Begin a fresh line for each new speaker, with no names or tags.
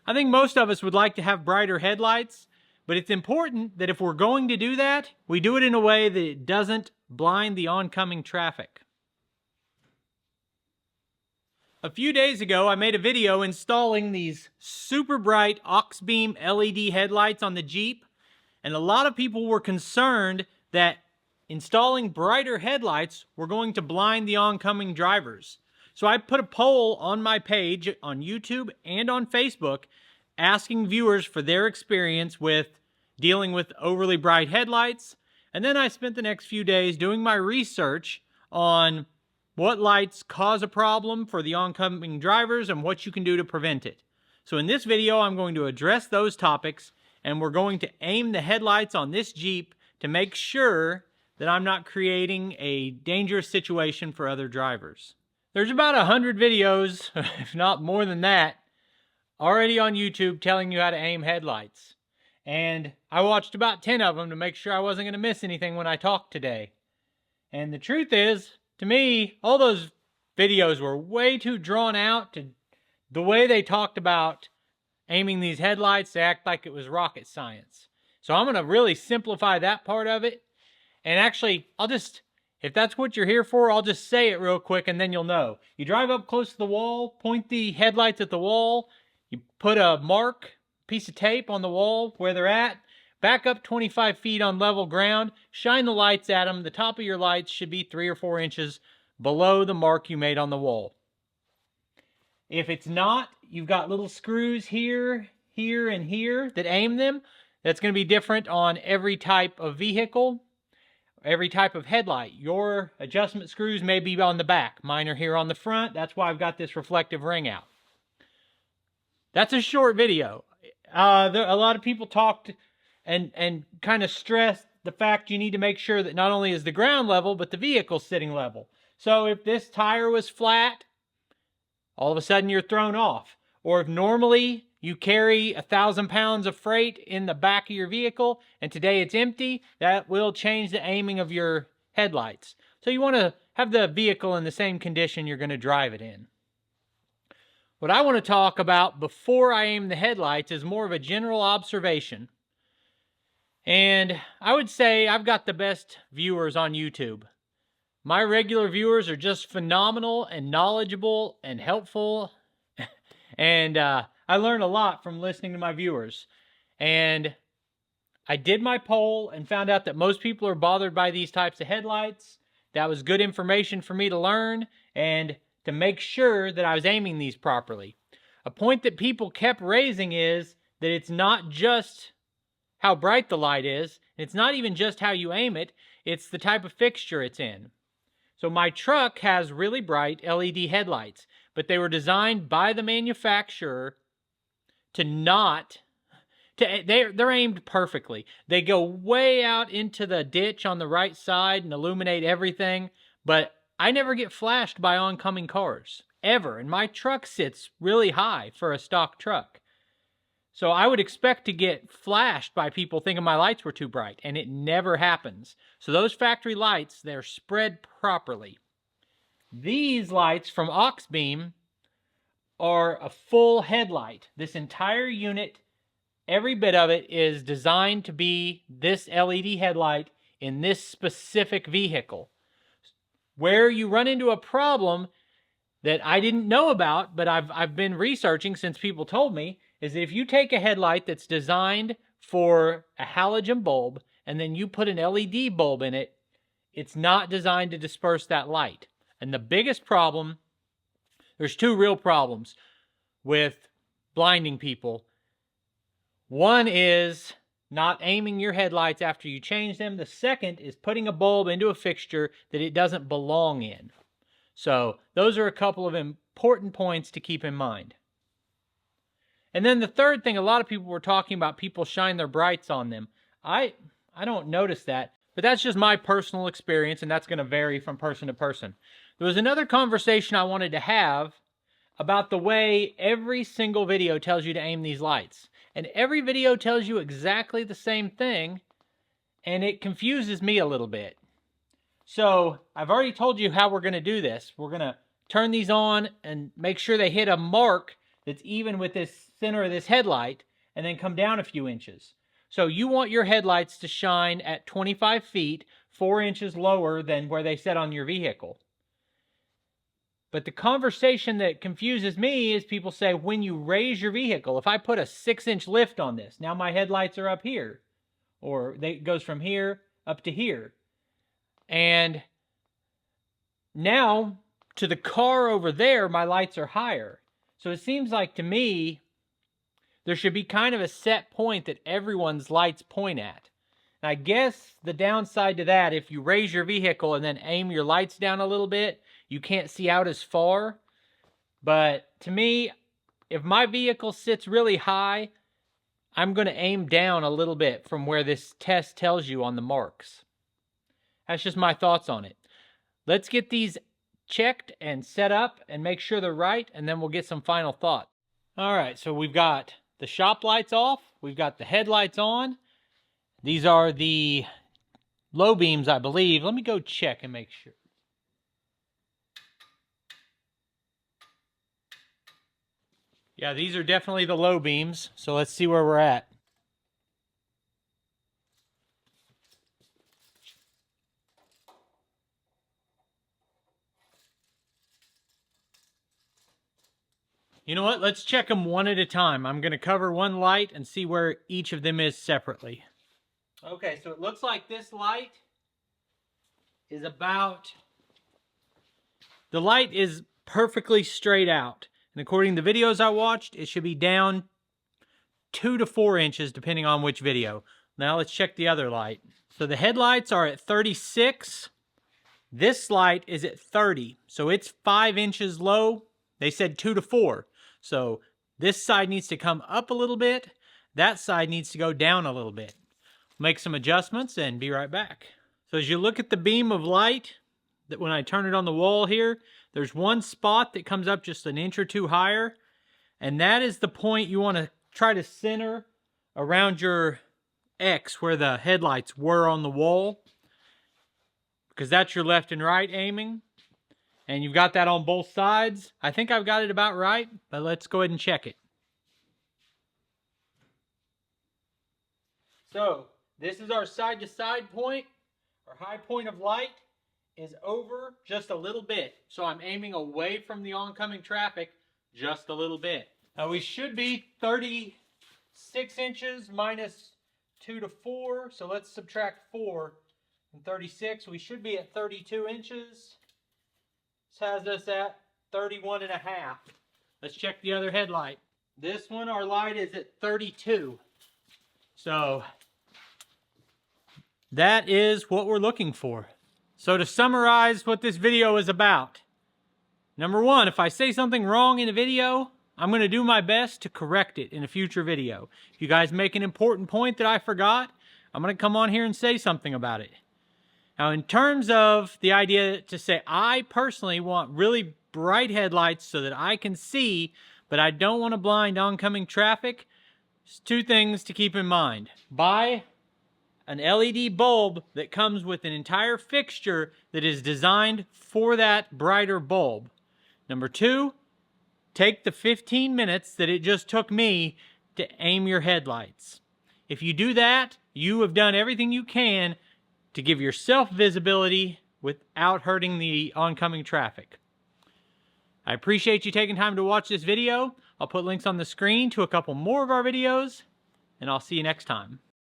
I think most of us would like to have brighter headlights, but it's important that if we're going to do that, we do it in a way that it doesn't blind the oncoming traffic. A few days ago, I made a video installing these super bright Oxbeam LED headlights on the Jeep, and a lot of people were concerned that installing brighter headlights were going to blind the oncoming drivers. So I put a poll on my page on YouTube and on Facebook asking viewers for their experience with dealing with overly bright headlights. And then I spent the next few days doing my research on what lights cause a problem for the oncoming drivers and what you can do to prevent it. So in this video, I'm going to address those topics, and we're going to aim the headlights on this Jeep to make sure that I'm not creating a dangerous situation for other drivers. There's about 100 videos, if not more than that, already on YouTube telling you how to aim headlights. And I watched about 10 of them to make sure I wasn't going to miss anything when I talked today. And the truth is, to me, all those videos were way too drawn out. To the way they talked about aiming these headlights, they act like it was rocket science. So I'm going to really simplify that part of it. And actually, if that's what you're here for, I'll just say it real quick and then you'll know. You drive up close to the wall, point the headlights at the wall, you put a piece of tape on the wall where they're at, back up 25 feet on level ground, shine the lights at them. The top of your lights should be 3 or 4 inches below the mark you made on the wall. If it's not, you've got little screws here, here, and here that aim them. That's going to be different on every type of vehicle, every type of headlight. Your adjustment screws may be on the back. Mine are here on the front. That's why I've got this reflective ring out. That's a short video. A lot of people talked and kind of stressed the fact you need to make sure that not only is the ground level, but the vehicle's sitting level. So if this tire was flat, all of a sudden you're thrown off. Or if normally you carry 1,000 pounds of freight in the back of your vehicle and today it's empty, that will change the aiming of your headlights. So you want to have the vehicle in the same condition you're going to drive it in. What I want to talk about before I aim the headlights is more of a general observation. And I would say I've got the best viewers on YouTube. My regular viewers are just phenomenal and knowledgeable and helpful. And I learned a lot from listening to my viewers. And I did my poll and found out that most people are bothered by these types of headlights. That was good information for me to learn and to make sure that I was aiming these properly. A point that people kept raising is that it's not just how bright the light is, and it's not even just how you aim it, it's the type of fixture it's in. So my truck has really bright LED headlights, but they were designed by the manufacturer they're aimed perfectly. They go way out into the ditch on the right side and illuminate everything, but I never get flashed by oncoming cars, ever. And my truck sits really high for a stock truck. So I would expect to get flashed by people thinking my lights were too bright, and it never happens. So those factory lights, they're spread properly. These lights from Oxbeam are a full headlight. This entire unit, every bit of it is designed to be this LED headlight in this specific vehicle. Where you run into a problem that I didn't know about, but I've been researching since people told me, is that if you take a headlight that's designed for a halogen bulb and then you put an LED bulb in it, it's not designed to disperse that light. And the biggest problem, there's two real problems with blinding people. One is not aiming your headlights after you change them. The second is putting a bulb into a fixture that it doesn't belong in. So those are a couple of important points to keep in mind. And then the third thing, a lot of people were talking about people shine their brights on them. I don't notice that, but that's just my personal experience, and that's going to vary from person to person. There was another conversation I wanted to have about the way every single video tells you to aim these lights. And every video tells you exactly the same thing, and it confuses me a little bit. So I've already told you how we're going to do this. We're going to turn these on and make sure they hit a mark that's even with this center of this headlight and then come down a few inches. So you want your headlights to shine at 25 feet, 4 inches lower than where they set on your vehicle. But the conversation that confuses me is people say, when you raise your vehicle, if I put a 6-inch lift on this, now my headlights are up here. Or it goes from here up to here. And now, to the car over there, my lights are higher. So it seems like to me, there should be kind of a set point that everyone's lights point at. And I guess the downside to that, if you raise your vehicle and then aim your lights down a little bit, you can't see out as far. But to me, if my vehicle sits really high, I'm going to aim down a little bit from where this test tells you on the marks. That's just my thoughts on it. Let's get these checked and set up and make sure they're right, and then we'll get some final thoughts. All right, so we've got the shop lights off. We've got the headlights on. These are the low beams, I believe. Let me go check and make sure. Yeah, these are definitely the low beams, so let's see where we're at. You know what? Let's check them one at a time. I'm going to cover one light and see where each of them is separately. Okay, so it looks like this light is about... The light is perfectly straight out. And according to the videos I watched, it should be down 2 to 4 inches depending on which video. Now let's check the other light. So the headlights are at 36. This light is at 30. So it's 5 inches low. They said 2 to 4. So this side needs to come up a little bit. That side needs to go down a little bit. Make some adjustments and be right back. So as you look at the beam of light, that when I turn it on the wall here, there's one spot that comes up just an inch or two higher. And that is the point you want to try to center around your X where the headlights were on the wall. Because that's your left and right aiming. And you've got that on both sides. I think I've got it about right, but let's go ahead and check it. So, this is our side-to-side point. Our high point of light is over just a little bit. So I'm aiming away from the oncoming traffic just a little bit. Now we should be 36 inches minus 2 to 4. So let's subtract 4 from 36. We should be at 32 inches. This has us at 31 and a half. Let's check the other headlight. This one, our light is at 32. So that is what we're looking for. So to summarize what this video is about. Number one, if I say something wrong in a video, I'm going to do my best to correct it in a future video. If you guys make an important point that I forgot, I'm going to come on here and say something about it. Now, in terms of the idea to say, I personally want really bright headlights so that I can see, but I don't want to blind oncoming traffic, there's two things to keep in mind. Buy an LED bulb that comes with an entire fixture that is designed for that brighter bulb. Number two, take the 15 minutes that it just took me to aim your headlights. If you do that, you have done everything you can to give yourself visibility without hurting the oncoming traffic. I appreciate you taking time to watch this video. I'll put links on the screen to a couple more of our videos, and I'll see you next time.